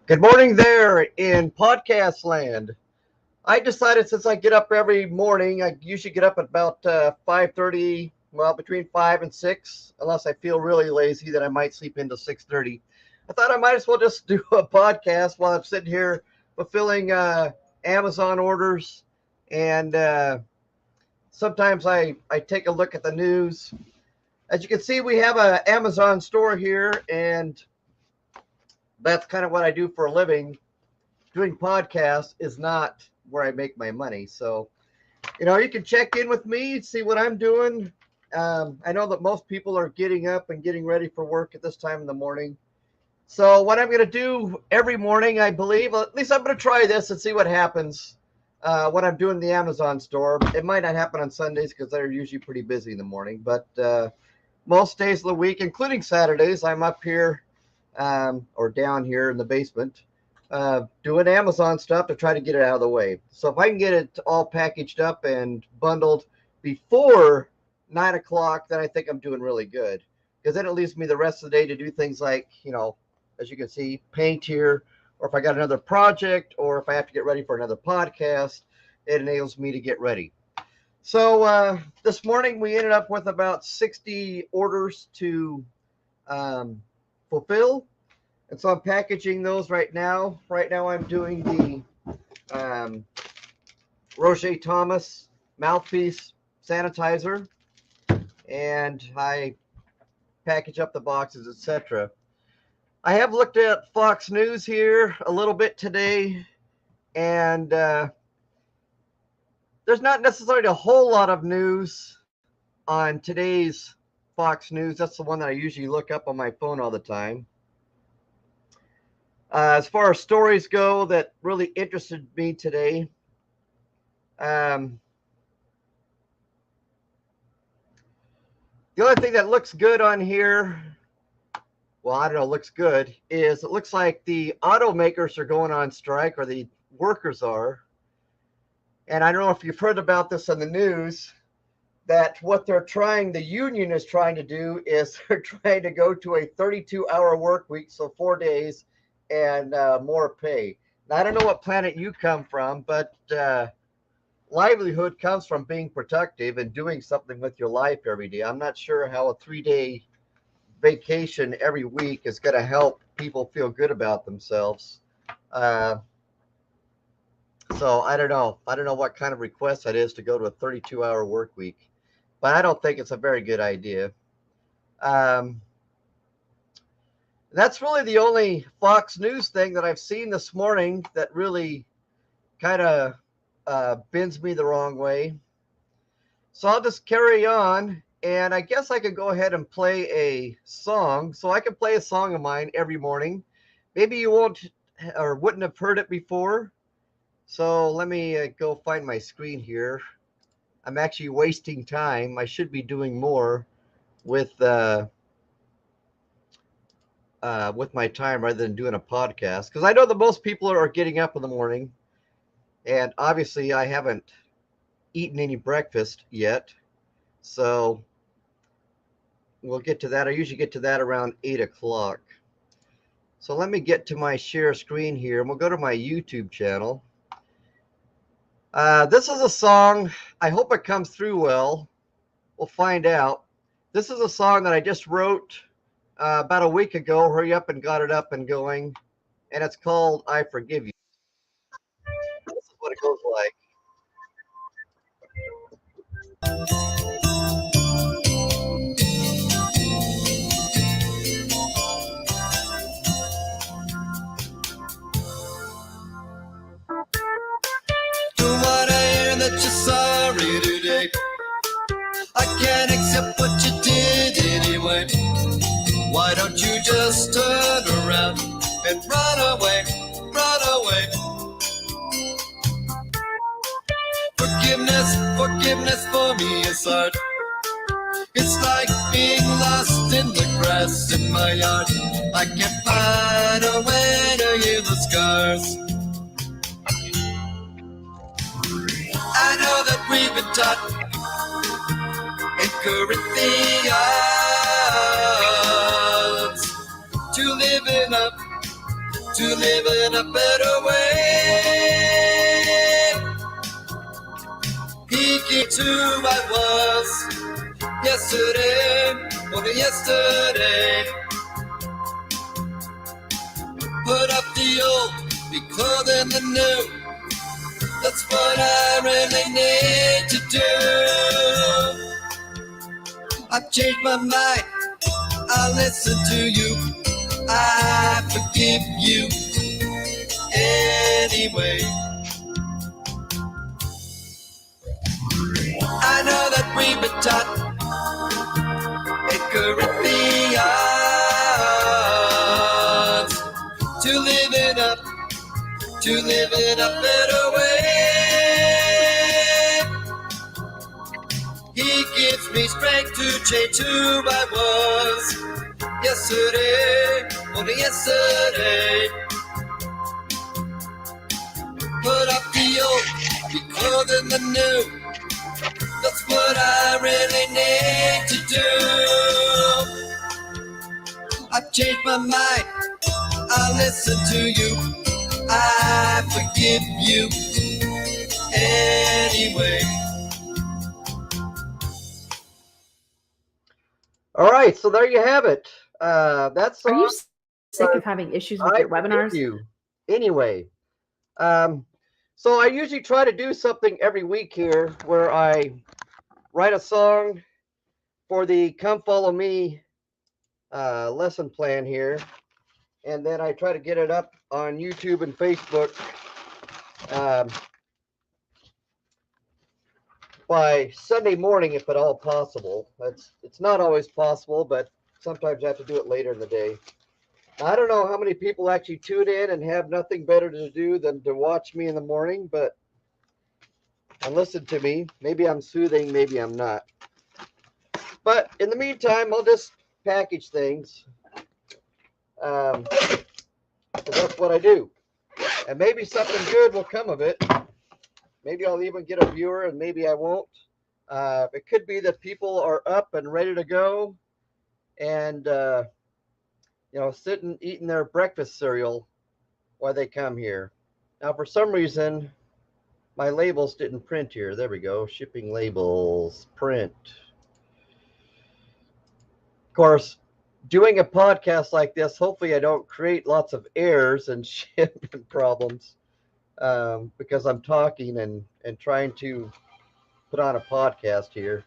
Good morning there in podcast land. I decided since I get up every morning, I usually get up at about 5:30, well, between 5 and 6, unless I feel really lazy that I might sleep into 6:30. I thought I might as well just do a podcast while I'm sitting here fulfilling Amazon orders. And sometimes I take a look at the news. As you can see, we have an Amazon store here, and that's kind of what I do for a living. Doing podcasts is not where I make my money. So, you can check in with me, see what I'm doing. I know that most people are getting up and getting ready for work at this time in the morning. So, what I'm going to do every morning, I believe, at least I'm going to try this and see what happens when I'm doing the Amazon store. It might not happen on Sundays because they're usually pretty busy in the morning, but most days of the week, including Saturdays, I'm up here or down here in the basement doing Amazon stuff to try to get it out of the way. So if I can get it all packaged up and bundled before 9 o'clock, then I think I'm doing really good. Because then it leaves me the rest of the day to do things like, as you can see, paint here, or if I got another project, or if I have to get ready for another podcast, it enables me to get ready. So this morning we ended up with about 60 orders to fulfill. And so I'm packaging those right now. Right now I'm doing the Roger Thomas mouthpiece sanitizer, and I package up the boxes, etc. I have looked at Fox News here a little bit today, and there's not necessarily a whole lot of news on today's Fox News. That's the one that I usually look up on my phone all the time. As far as stories go that really interested me today, the only thing that looks good on here, well, I don't know, looks good, is it looks like the automakers are going on strike, or the workers are. And I don't know if you've heard about this in the news, that what the union is trying to do is they're trying to go to a 32-hour work week, so 4 days, and more pay. Now, I don't know what planet you come from, but livelihood comes from being productive and doing something with your life every day. I'm not sure how a 3-day vacation every week is going to help people feel good about themselves. So I don't know. I don't know what kind of request that is to go to a 32-hour work week, but I don't think it's a very good idea. That's really the only Fox News thing that I've seen this morning that really kind of bends me the wrong way. So I'll just carry on, and I guess I could go ahead and play a song. So I can play a song of mine every morning. Maybe you won't or wouldn't have heard it before. So let me go find my screen here. I'm actually wasting time. I should be doing more with my time rather than doing a podcast, because I know that most people are getting up in the morning, and obviously I haven't eaten any breakfast yet, so we'll get to that. I usually get to that around 8 o'clock. So let me get to my share screen here, and we'll go to my YouTube channel. This is a song. I hope it comes through well. We'll find out. This is a song that I just wrote about a week ago. Hurry up and got it up and going. And it's called I Forgive You. This is what it goes like. Don't wanna hear that you're sorry today. I can't accept what you did anyway. Why don't you just turn around and run away, run away? Forgiveness for me is hard. It's like being lost in the grass in my yard. I can't find a way to heal the scars. I know that we've been taught in Corinthians to live in a to live in a better way. He came to I was yesterday, only yesterday. Put up the old, be clothing the new. That's what I really need to do. I've changed my mind, I'll listen to you. I forgive you anyway. I know that we've been taught in Corinthians to live in a better way. He gives me strength to change who I was yesterday, only yesterday. Put up the old, be clothing the new. That's what I really need to do. I've changed my mind, I'll listen to you. I forgive you anyway. All right, so there you have it. That's Are you sick of having issues with your forgive webinars? you anyway. So I usually try to do something every week here where I write a song for the Come Follow Me lesson plan here, and then I try to get it up on YouTube and Facebook by Sunday morning, if at all possible. It's not always possible, but sometimes I have to do it later in the day. I don't know how many people actually tune in and have nothing better to do than to watch me in the morning, but and listen to me. Maybe I'm soothing, maybe I'm not. But in the meantime, I'll just package things. That's what I do. And maybe something good will come of it. Maybe I'll even get a viewer, and maybe I won't. It could be that people are up and ready to go and, sitting eating their breakfast cereal while they come here. Now, for some reason, my labels didn't print here. There we go. Shipping labels, print. Of course, doing a podcast like this, hopefully I don't create lots of errors and shipping problems because I'm talking and trying to put on a podcast here.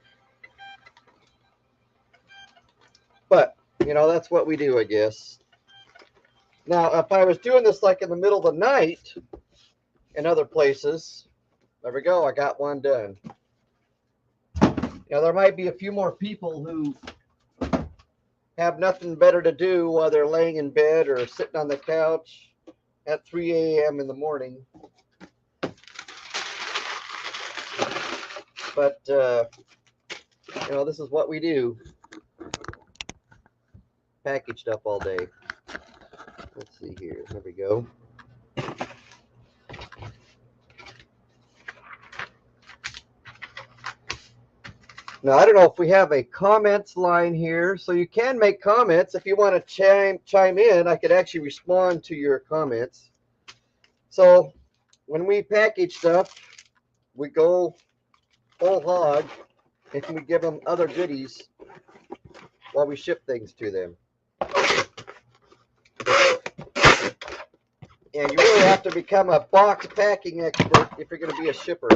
But, that's what we do, I guess. Now, if I was doing this like in the middle of the night in other places, there we go, I got one done. There might be a few more people who have nothing better to do while they're laying in bed or sitting on the couch at 3 a.m. in the morning. But, this is what we do. Packaged up all day. Let's see here. There we go. Now, I don't know if we have a comments line here, so you can make comments. If you want to chime in, I could actually respond to your comments. So when we package stuff, we go whole hog and we give them other goodies while we ship things to them. And you really have to become a box packing expert if you're going to be a shipper.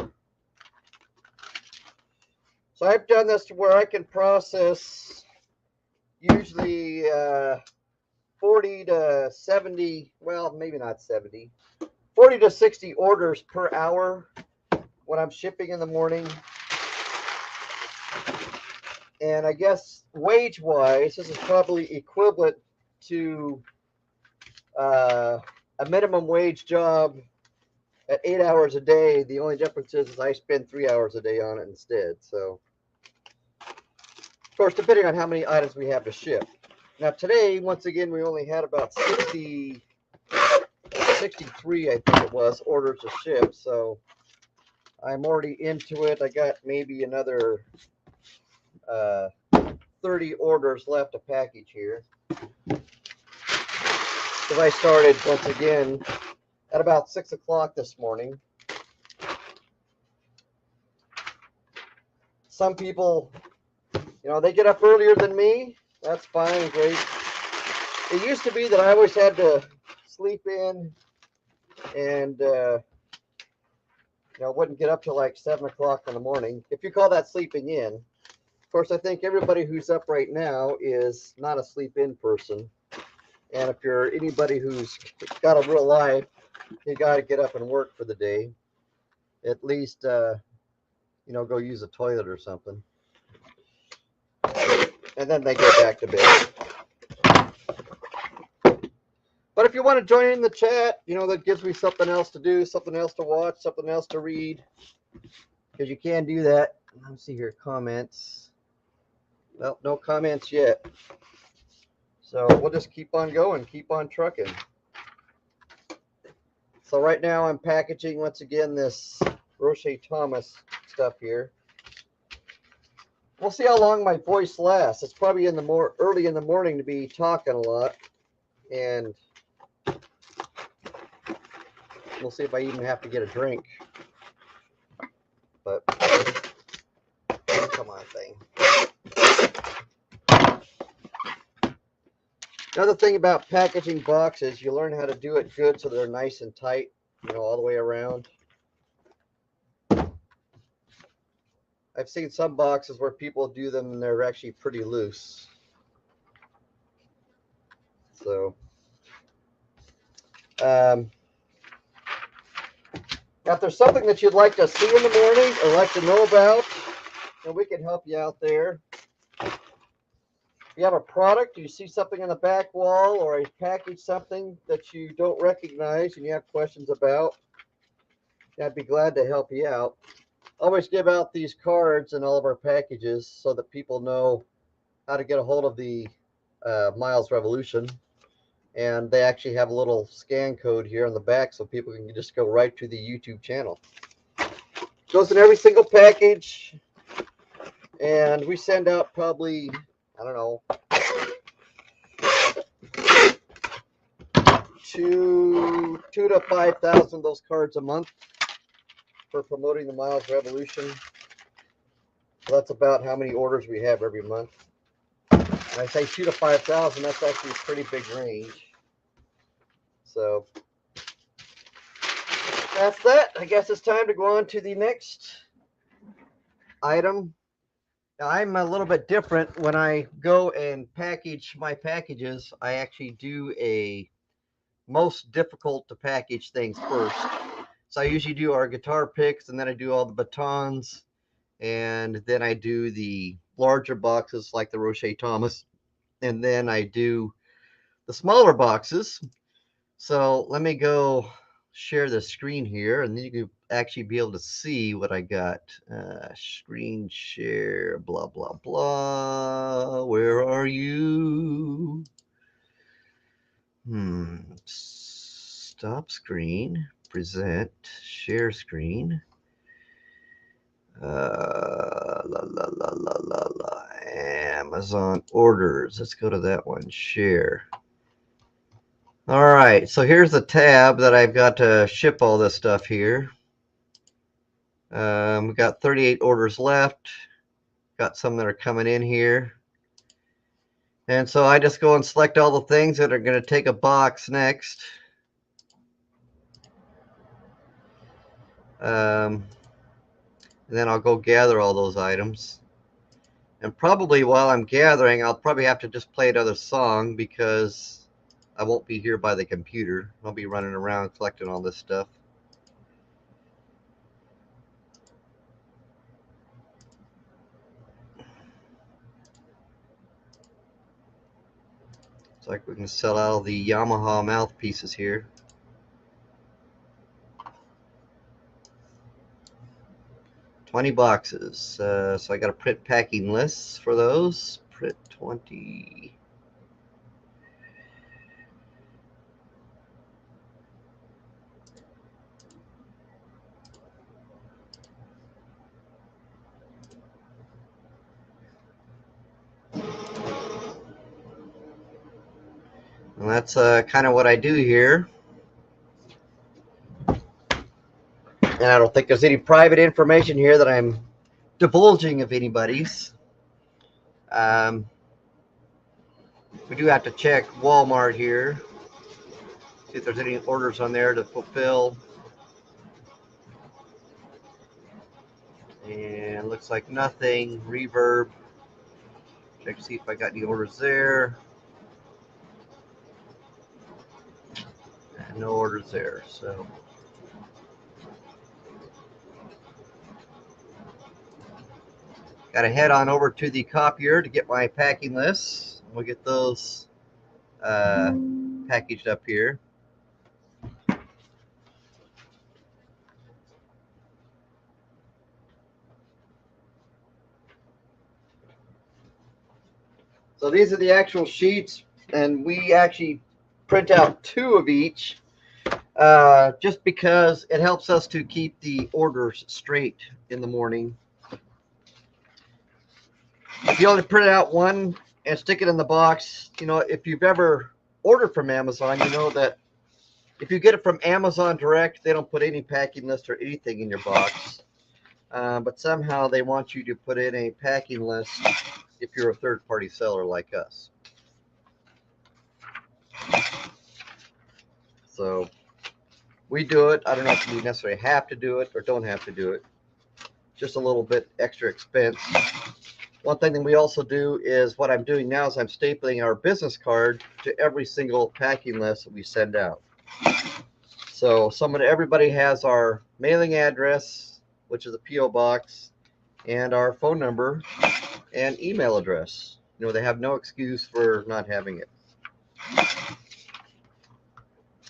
So I've done this to where I can process usually 40 to 70, well, maybe not 70, 40 to 60 orders per hour when I'm shipping in the morning. And I guess wage-wise, this is probably equivalent to a minimum wage job at 8 hours a day. The only difference is I spend 3 hours a day on it instead. So, of course, depending on how many items we have to ship. Now today, once again, we only had about 63, I think it was, orders to ship. So I'm already into it. I got maybe another 30 orders left to package here. because I started once again at about 6 o'clock this morning. Some people, they get up earlier than me. That's fine, great. It used to be that I always had to sleep in and, wouldn't get up till like 7 o'clock in the morning. If you call that sleeping in. Of course, I think everybody who's up right now is not a sleep-in person. And if you're anybody who's got a real life, you got to get up and work for the day. At least, go use a toilet or something. And then they go back to bed. But if you want to join in the chat, that gives me something else to do, something else to watch, something else to read. Because you can do that. Let's see here, comments. Well, no comments yet. So we'll just keep on going, keep on trucking. So right now I'm packaging, once again, this Roche Thomas stuff here. We'll see how long my voice lasts. It's probably early in the morning to be talking a lot. And we'll see if I even have to get a drink. But come on, thing. Another thing about packaging boxes, you learn how to do it good so they're nice and tight, all the way around. I've seen some boxes where people do them and they're actually pretty loose. So, now if there's something that you'd like to see in the morning or like to know about, then we can help you out there. If you have a product, you see something on the back wall, or I package something that you don't recognize and you have questions about, I'd be glad to help you out. Always give out these cards in all of our packages so that people know how to get a hold of the Myles Revolution. And they actually have a little scan code here on the back so people can just go right to the YouTube channel. Goes in every single package. And we send out probably, I don't know, 2,000 to 5,000 of those cards a month for promoting the Myles Revolution. So that's about how many orders we have every month. When I say 2,000 to 5,000, that's actually a pretty big range. So that's that. I guess it's time to go on to the next item. Now, I'm a little bit different. When I go and package my packages, I actually do a most difficult to package things first. So I usually do our guitar picks, and then I do all the batons, and then I do the larger boxes like the Roche Thomas, and then I do the smaller boxes. So let me go share the screen here, and then you can actually be able to see what I got. Screen share, blah, blah, blah. Where are you? Stop screen, present, share screen. Amazon orders. Let's go to that one, share. All right, so here's the tab that I've got to ship all this stuff here. We've got 38 orders left. Got some that are coming in here. And so I just go and select all the things that are going to take a box next. And then I'll go gather all those items. And probably while I'm gathering, I'll probably have to just play another song because I won't be here by the computer. I'll be running around collecting all this stuff. Looks like we can sell out the Yamaha mouthpieces here. $20 boxes. So I got to print packing lists for those. Print 20. And that's kind of what I do here. And I don't think there's any private information here that I'm divulging of anybody's. We do have to check Walmart here, see if there's any orders on there to fulfill. And looks like nothing. Reverb. Check to see if I got any orders there. No orders there, so. Got to head on over to the copier to get my packing lists. We'll get those packaged up here. So these are the actual sheets, and we actually print out 2 of each just because it helps us to keep the orders straight in the morning. If you only print out 1 and stick it in the box, you know, if you've ever ordered from Amazon, you know that if you get it from Amazon direct, they don't put any packing list or anything in your box. But somehow they want you to put in a packing list if you're a third-party seller like us. So we do it. I don't know if we necessarily have to do it or don't have to do it. Just a little bit extra expense. One thing that we also do is what I'm doing now is I'm stapling our business card to every single packing list that we send out. So everybody has our mailing address, which is a P.O. box, and our phone number and email address. You know, they have no excuse for not having it.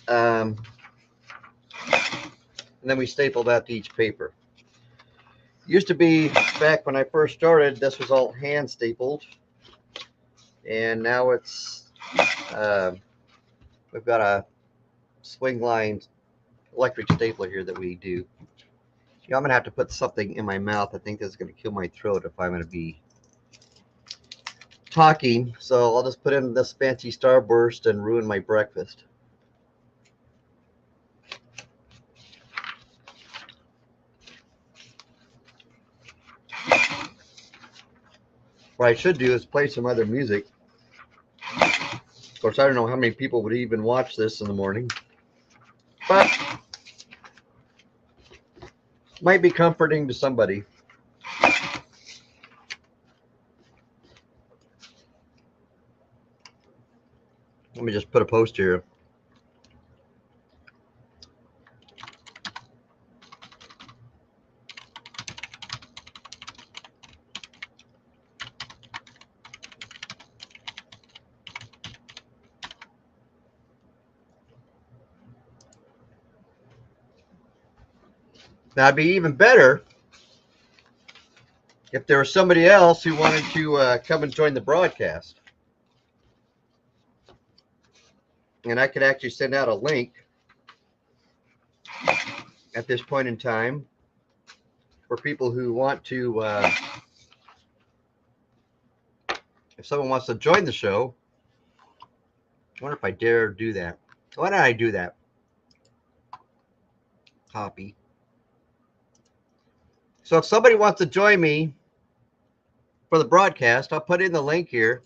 And then we staple that to each paper. Used to be, back when I first started, this was all hand stapled. And now it's, we've got a swing line electric stapler here that we do. Yeah, I'm going to have to put something in my mouth. I think this is going to kill my throat if I'm going to be talking. So I'll just put in this fancy Starburst and ruin my breakfast. What I should do is play some other music. Of course, I don't know how many people would even watch this in the morning, but might be comforting to somebody. Let me just put a post here. Now, it'd be even better if there was somebody else who wanted to come and join the broadcast. And I could actually send out a link at this point in time for people who want to, if someone wants to join the show. I wonder if I dare do that. Why don't I do that? Copy. So if somebody wants to join me for the broadcast, I'll put in the link here.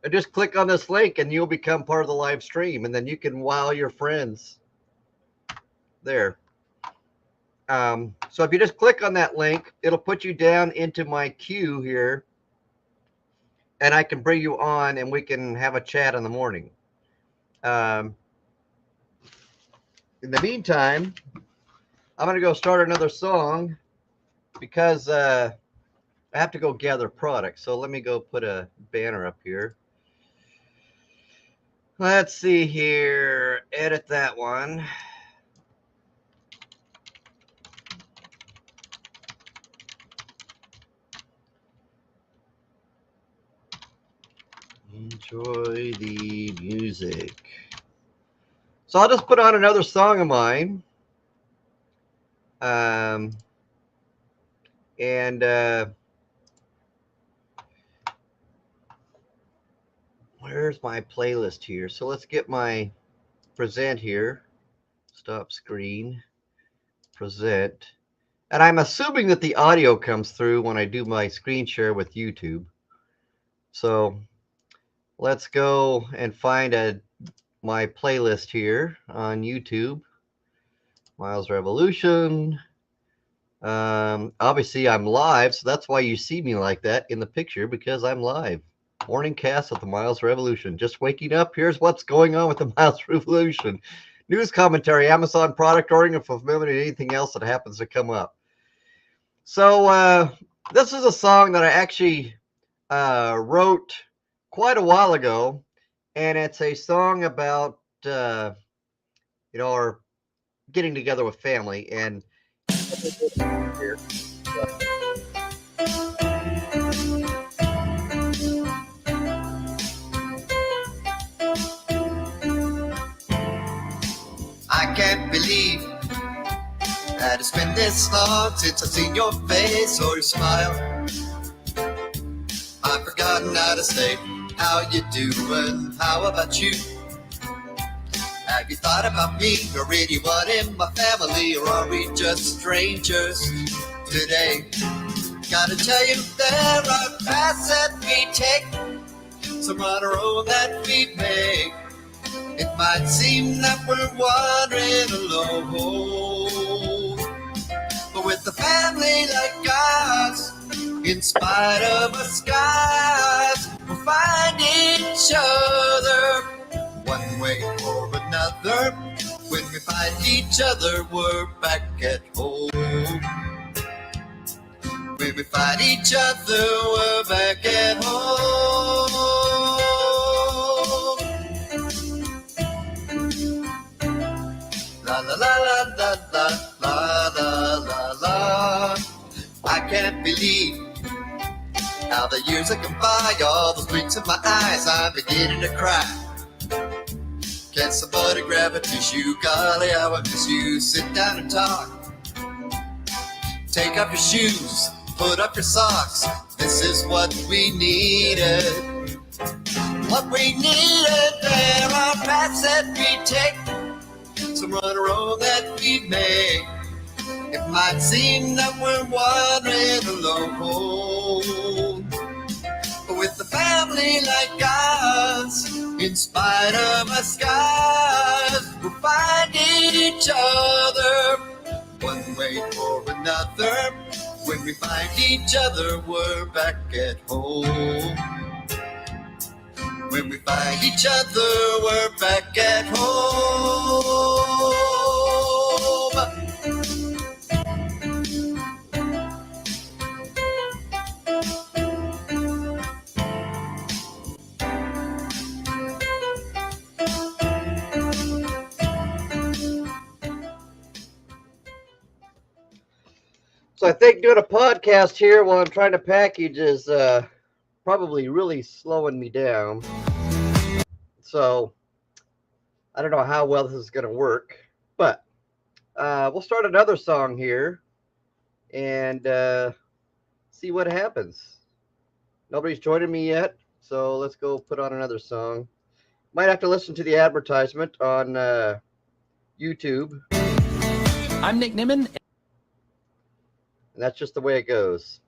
And just click on this link and you'll become part of the live stream. And then you can wow your friends there. So if you just click on that link, it'll put you down into my queue here. And I can bring you on and we can have a chat in the morning. In the meantime, I'm going to go start another song because I have to go gather products. So let me go put a banner up here. Let's see here. Edit that one. Enjoy the music. So I'll just put on another song of mine. Where's my playlist here? So let's get my present here. Stop screen. Present. And I'm assuming that the audio comes through when I do my screen share with YouTube. So let's go and find my playlist here on YouTube. Myles Revolution. Obviously, I'm live, so that's why you see me like that in the picture, because I'm live. Morning cast of the Myles Revolution. Just waking up. Here's what's going on with the Myles Revolution. News commentary, Amazon product ordering, and fulfillment, and anything else that happens to come up. So this is a song that I actually wrote quite a while ago, and it's a song about our getting together with family. And here. I can't believe that it's been this long since I've seen your face or your smile. I've forgotten how to say how you doing, how about you? Have you thought about me or anyone in my family, or are we just strangers today? Gotta tell you, there are paths that we take, some on our own that we make. It might seem that we're wandering alone, but with a family like ours, in spite of our skies, we'll find each other one way or another. When we find each other, we're back at home. When we find each other, we're back at home. La la la la la la la la la. I can't believe how the years have gone by, all those blinks in my eyes, I'm beginning to cry. Can somebody grab a tissue? Golly, how I miss you. Sit down and talk. Take off your shoes, put up your socks. This is what we needed. What we needed. There are paths that we take, some run a road that we make. It might seem that we're wandering alone, but with a family like ours, in spite of our skies, we'll find each other one way or another. When we find each other, we're back at home. When we find each other, we're back at home. So I think doing a podcast here while I'm trying to package is probably really slowing me down. So I don't know how well this is going to work, but we'll start another song here and see what happens. Nobody's joining me yet, so let's go put on another song. Might have to listen to the advertisement on YouTube. I'm Nick Nimmin. And that's just the way it goes.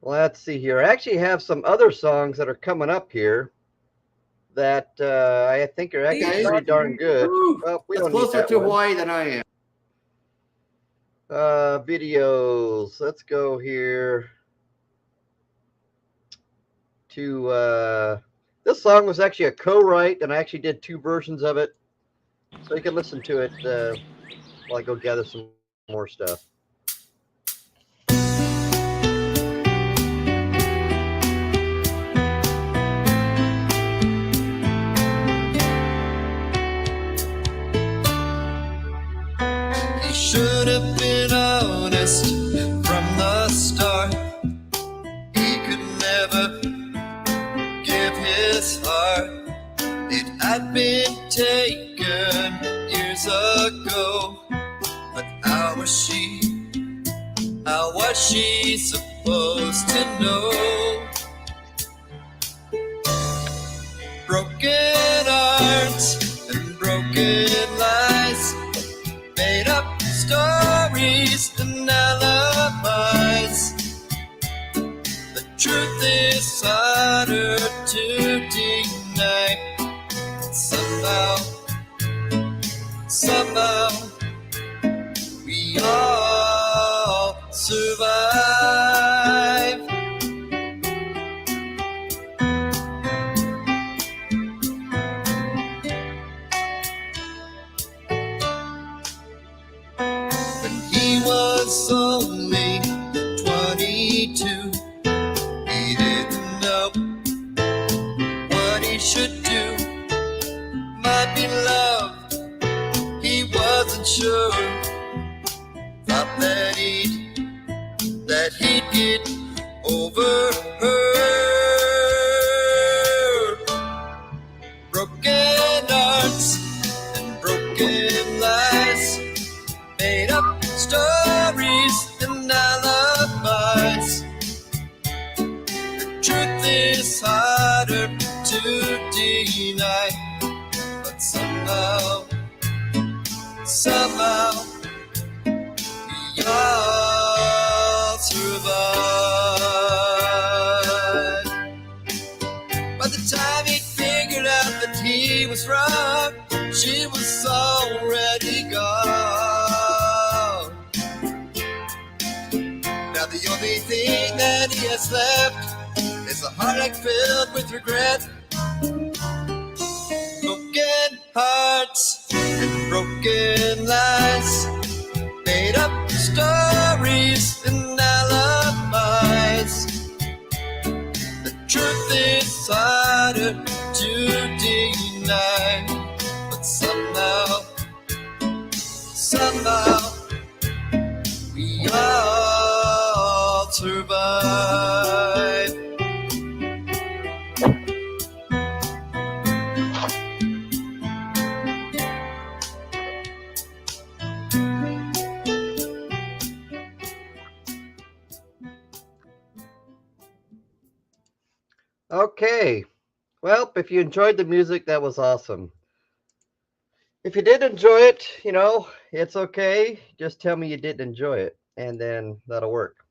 Let's see here. I actually have some other songs that are coming up here that I think are actually pretty darn good. Well, we don't closer need that to one. Hawaii than I am. Videos. Let's go here to this song was actually a co-write, and I actually did two versions of it, so you can listen to it while I go gather some more stuff. He should have been honest from the start. He could never give his heart. It had been taken years ago, but how was she supposed to know. Broken hearts and broken lies, made up stories and alibis. The truth is harder to deny. Somehow, we all survive. When he was only 22, he didn't know what he should do. Might be love, he wasn't sure. Thought that he'd get over her. Broken hearts and broken lies, made up stories and alibis. The truth is harder to deny, but somehow, we all survive. By the time he figured out that he was wrong, she was already gone. Now the only thing that he has left is a heartache filled with regret. Broken hearts and broken lies, made up stories and alibis. The truth is harder to deny, but somehow, we all survive. Okay. Well, if you enjoyed the music, that was awesome. If you did enjoy it, it's okay. Just tell me you didn't enjoy it, and then that'll work.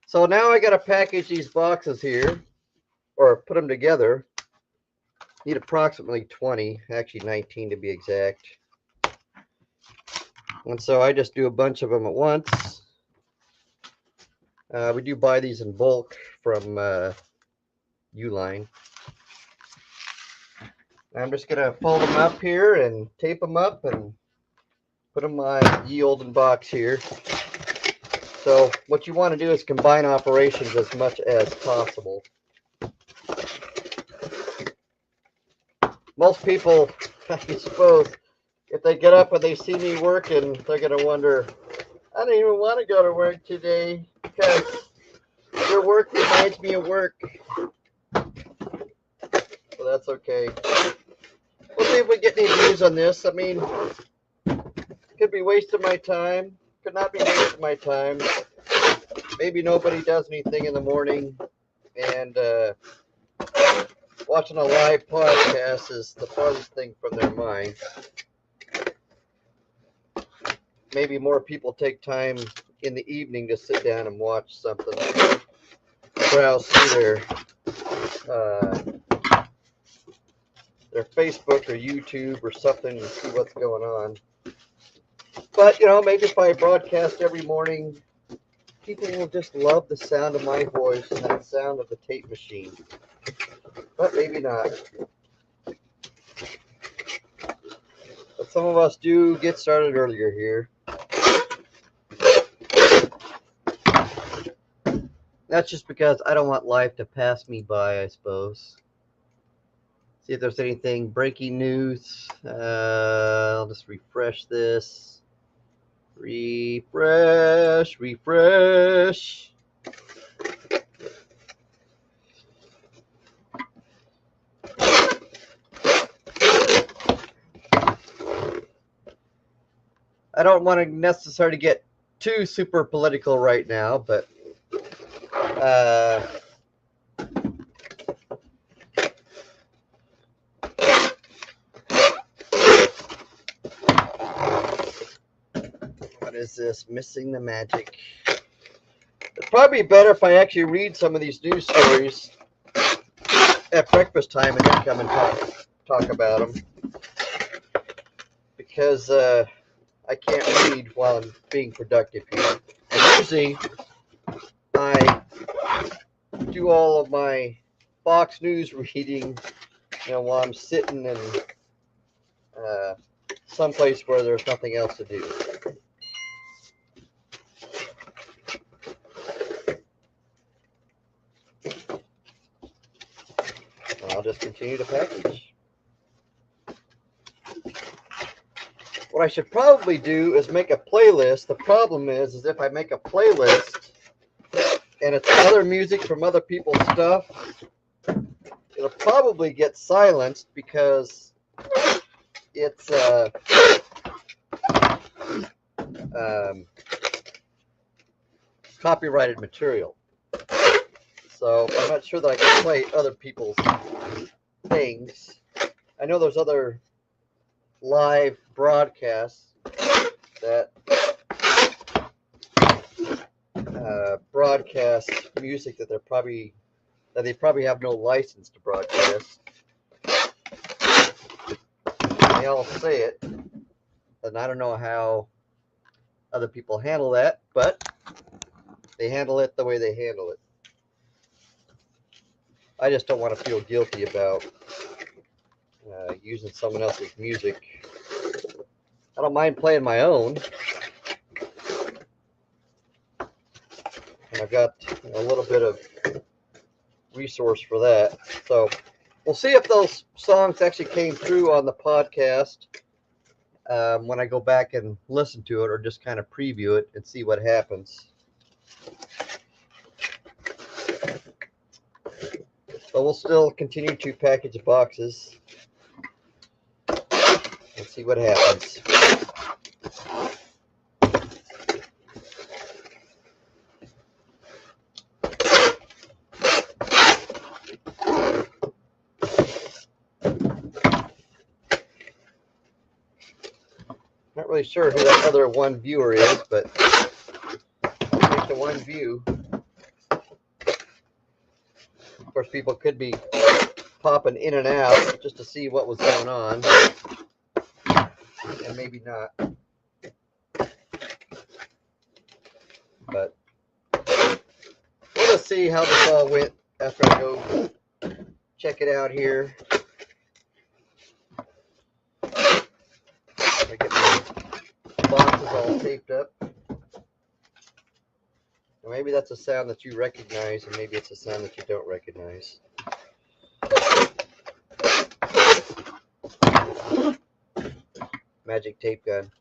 So now I got to package these boxes here, or put them together. Need approximately 20, actually 19 to be exact. And so I just do a bunch of them at once. We do buy these in bulk from Uline. I'm just going to fold them up here and tape them up and put them in my ye olden box here. So what you want to do is combine operations as much as possible. Most people, I suppose, if they get up and they see me working, they're going to wonder, I don't even want to go to work today because your work reminds me of work. So that's okay. We'll see if we get any views on this. I mean, could be wasting my time. Could not be wasting my time. Maybe nobody does anything in the morning, and watching a live podcast is the farthest thing from their mind. Maybe more people take time in the evening to sit down and watch something. Browse through their Facebook or YouTube or something to see what's going on. But, maybe if I broadcast every morning, people will just love the sound of my voice and the sound of the tape machine. But maybe not. But some of us do get started earlier here. That's just because I don't want life to pass me by, I suppose. See if there's anything breaking news. I'll just refresh this. Refresh. I don't want to necessarily get too super political right now, but is this? Missing the magic. It'd probably be better if I actually read some of these news stories at breakfast time and then come and talk about them. Because I can't read while I'm being productive here. And usually I do all of my Fox News reading, while I'm sitting in someplace where there's nothing else to do. I'll just continue to package. What I should probably do is make a playlist. The problem is if I make a playlist and it's other music from other people's stuff, it'll probably get silenced because it's copyrighted material. So I'm not sure that I can play other people's things. I know there's other live broadcasts that broadcast music that they probably have no license to broadcast. They all say it, and I don't know how other people handle that, but they handle it the way they handle it. I just don't want to feel guilty about using someone else's music. I don't mind playing my own. And I've got a little bit of resource for that. So we'll see if those songs actually came through on the podcast when I go back and listen to it, or just kind of preview it and see what happens. But we'll still continue to package boxes and see what happens. Not really sure who that other one viewer is, but I'll take the one view. Of course, people could be popping in and out just to see what was going on, and maybe not. But we'll just see how this all went after I go check it out here. I get my boxes all taped up. Or maybe that's a sound that you recognize, and maybe it's a sound that you don't recognize. Magic tape gun.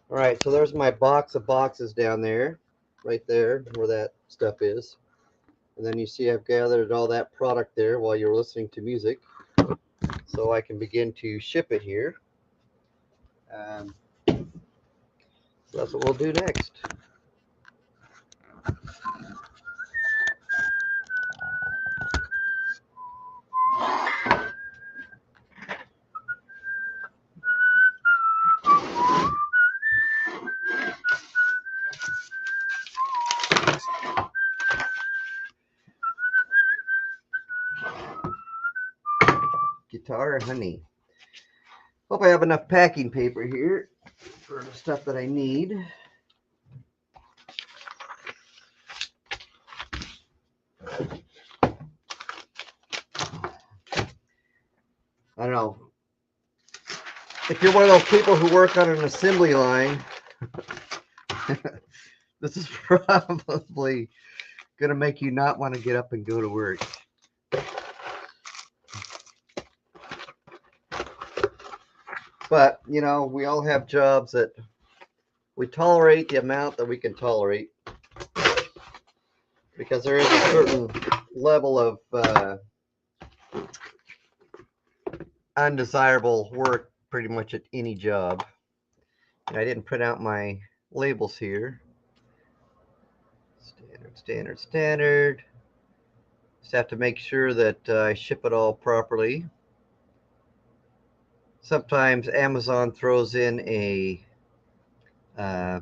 All right, so there's my box of boxes down there, right there, where that stuff is. And then you see I've gathered all that product there while you're listening to music, so I can begin to ship it here. So that's what we'll do next. Guitar honey. Hope I have enough packing paper here for the stuff that I need. I don't know. If you're one of those people who work on an assembly line, this is probably going to make you not want to get up and go to work. But, you know, we all have jobs that we tolerate the amount that we can tolerate, because there is a certain level of undesirable work pretty much at any job. And I didn't print out my labels here. Standard, standard, standard. Just have to make sure that I ship it all properly. Sometimes Amazon throws in a here,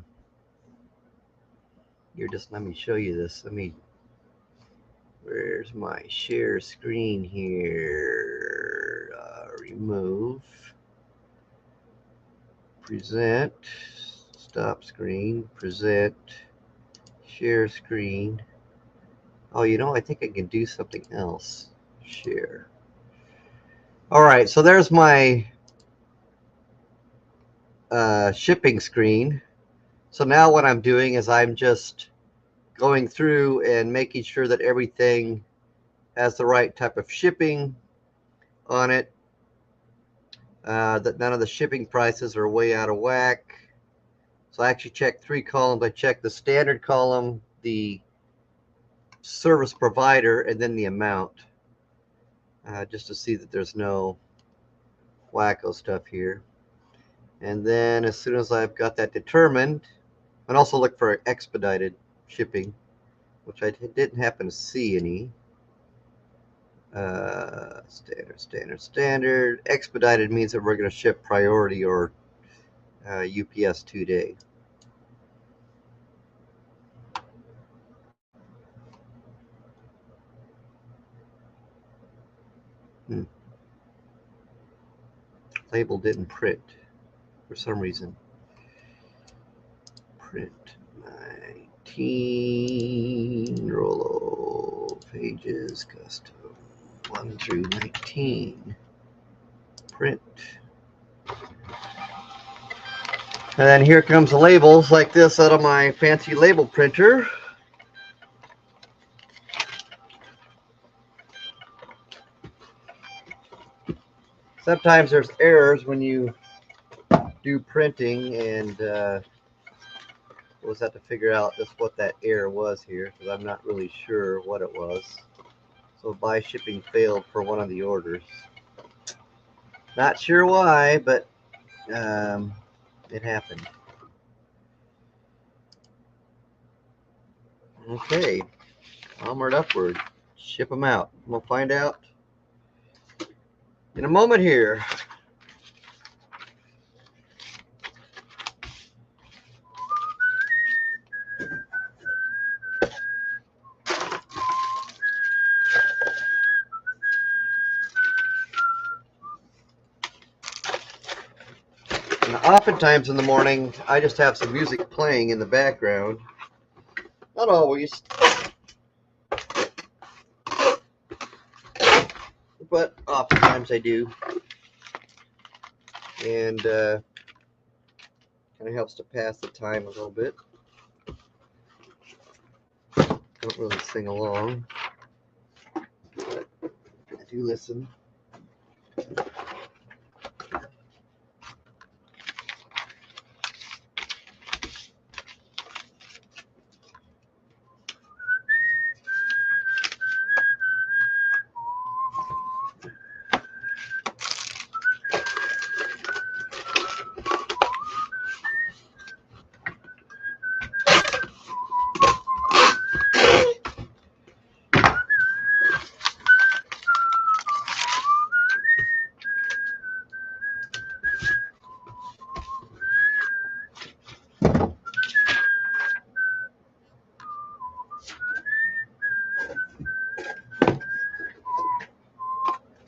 just let me show you this. Where's my share screen here? Remove, present, stop screen, present, share screen. Oh, you know, I think I can do something else. Share. All right, so there's my shipping screen. So now what I'm doing is I'm just going through and making sure that everything has the right type of shipping on it, that none of the shipping prices are way out of whack. So I actually checked 3 columns. I checked the standard column, the service provider, and then the amount, just to see that there's no wacko stuff here. And then as soon as I've got that determined, and also look for expedited shipping, which I didn't happen to see any. Standard, standard, standard. Expedited means that we're going to ship priority or UPS 2-day. Label didn't print for some reason. Print 19, Rollo, pages, custom, 1 through 19. Print. And then here comes the labels like this out of my fancy label printer. Sometimes there's errors when you do printing, and we'll just have to figure out just what that error was here, because I'm not really sure what it was. So buy shipping failed for one of the orders. Not sure why, but it happened. Okay, onward, upward. Ship them out. We'll find out in a moment here. And oftentimes in the morning, I just have some music playing in the background. Not always, but oftentimes I do. And kind of helps to pass the time a little bit. Don't really sing along, but I do listen.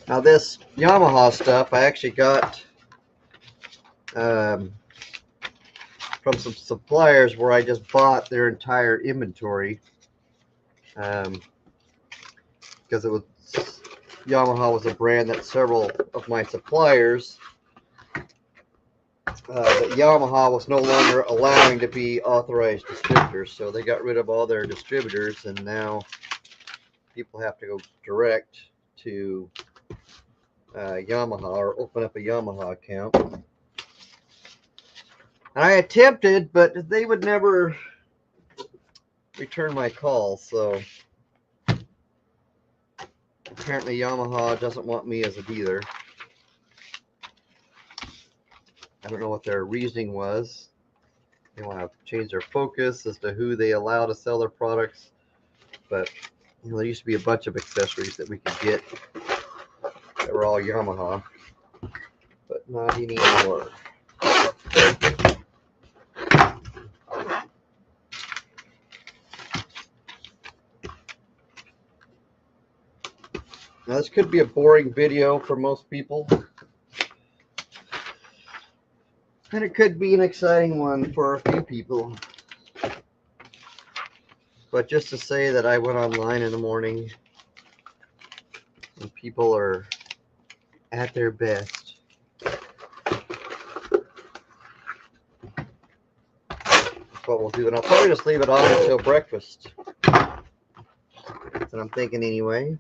Now this Yamaha stuff I actually got from some suppliers where I just bought their entire inventory, because it was Yamaha was a brand that several of my suppliers that Yamaha was no longer allowing to be authorized distributors, so they got rid of all their distributors, and now people have to go direct to Yamaha or open up a Yamaha account. And I attempted, but they would never return my call. So apparently Yamaha doesn't want me as a dealer. I don't know what their reasoning was. They want to change their focus as to who they allow to sell their products. But there used to be a bunch of accessories that we could get that were all Yamaha, but not anymore. Now this could be a boring video for most people, and it could be an exciting one for a few people. But just to say that I went online in the morning and people are at their best. That's what we'll do, and I'll probably just leave it on until breakfast. That's what I'm thinking anyway.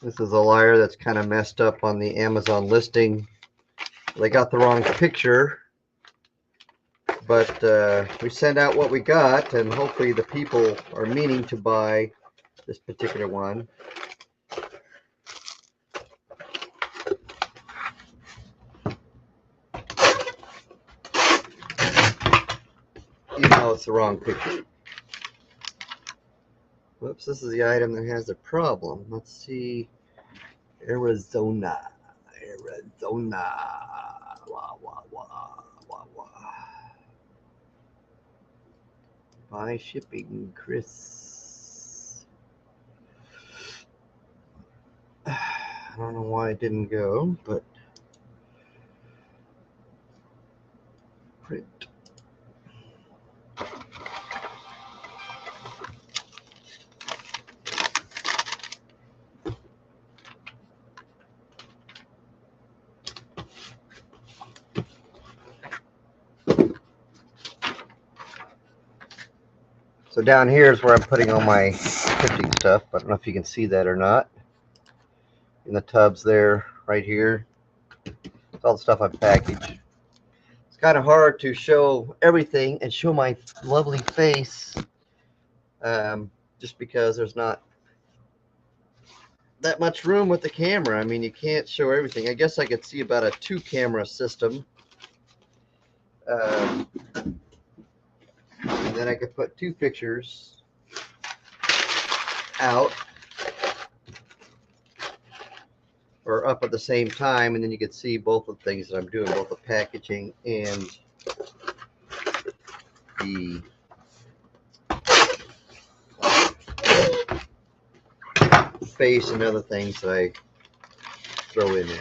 This is a liar that's kind of messed up on the Amazon listing. They got the wrong picture, but we send out what we got, and hopefully the people are meaning to buy this particular one. Even though it's the wrong picture. Whoops, this is the item that has the problem. Let's see. Arizona. Wah, wah, wah, wah, wah. Buy shipping, Chris. I don't know why it didn't go, but print. So down here is where I'm putting all my printing stuff. I don't know if you can see that or not. In the tubs there, right here. It's all the stuff I've packaged. It's kind of hard to show everything and show my lovely face, just because there's not that much room with the camera. I mean, you can't show everything. I guess I could see about a 2-camera system. And then I could put 2 pictures out or up at the same time, and then you could see both of the things that I'm doing, both the packaging and the face and other things that I throw in there.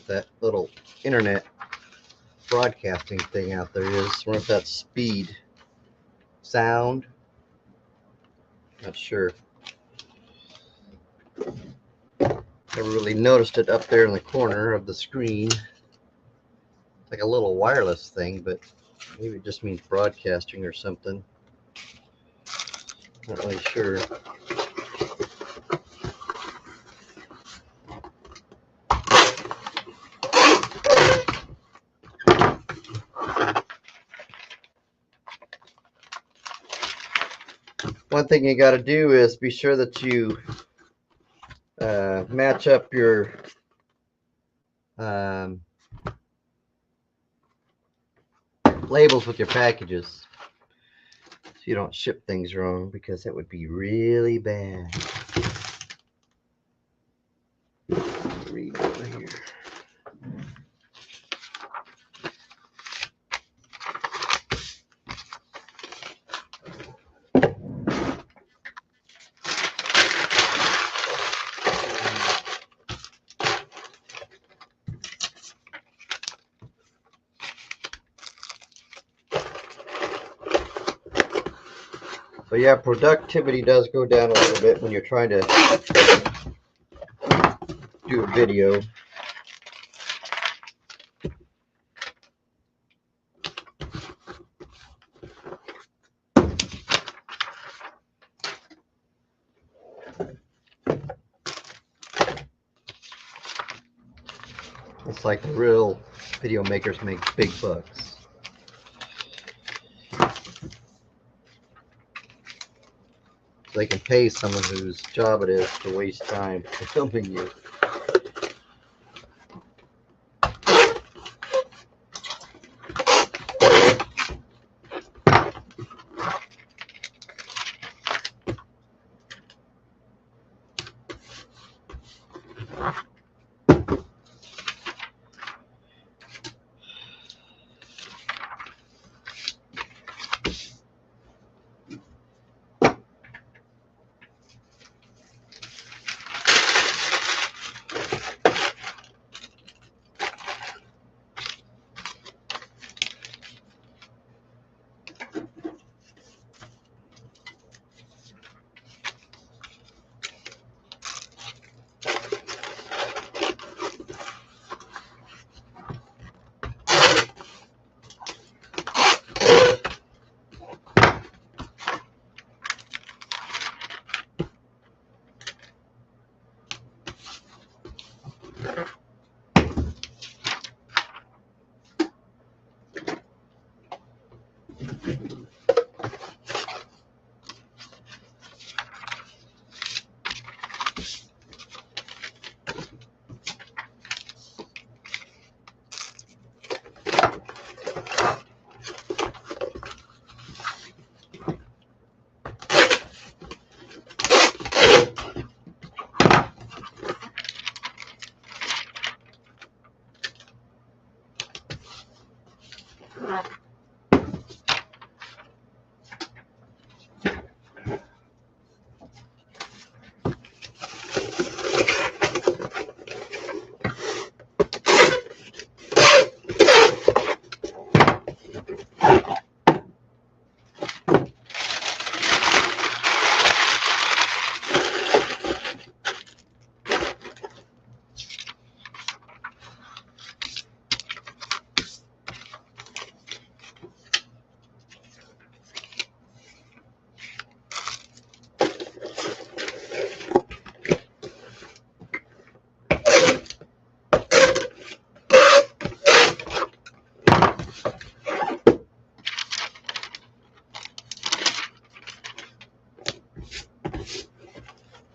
what that little internet broadcasting thing out there is. I wonder if that's speed, sound. Not sure. Never really noticed it up there in the corner of the screen. It's like a little wireless thing, but maybe it just means broadcasting or something. Not really sure. One thing you got to do is be sure that you match up your labels with your packages so you don't ship things wrong, because that would be really bad. Read over here. So yeah, productivity does go down a little bit when you're trying to do a video. It's like the real video makers make big bucks. They can pay someone whose job it is to waste time filming you.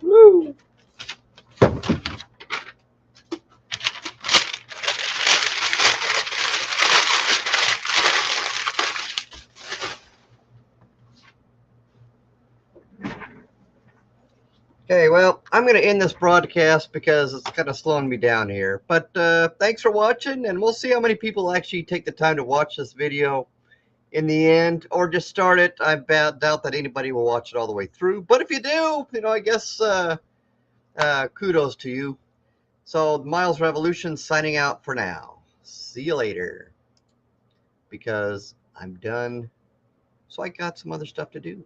Woo! Okay, well, I'm going to end this broadcast because it's kind of slowing me down here. But thanks for watching, and we'll see how many people actually take the time to watch this video in the end, or just start it. I doubt that anybody will watch it all the way through. But if you do, I guess kudos to you. So Myles Revolution signing out for now. See you later. Because I'm done. So I got some other stuff to do.